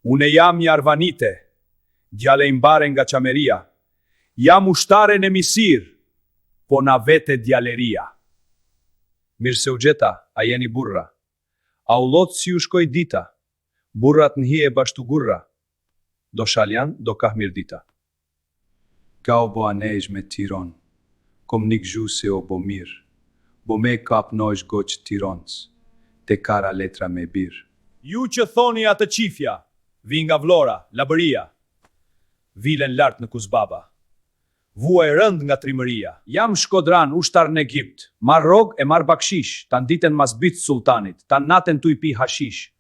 Une jam një arvanite, djale imbare nga qameria. Jam ushtare në misir, po na vete djaleria. Mirë se u gjeta, a jeni burra. A u lot si u shkoj dita, burrat në hi e bashtu gurra. Do shaljan, do kah mirë dita. Ka o bo anej me tiron, kom nik gjuse o bo mirë. Bo me kap nojsh goq tironc, te kara letra me birë. Ju që thoni atë qifja, vi nga Vlora, Labëria, vilen lartë në Kuzbaba. Vua e rënd nga trimëria. Jam shkodran ushtar në Egipt, mar rog e mar bakshish, tan diten mas bit sultanit, tan naten tu i pi hashish.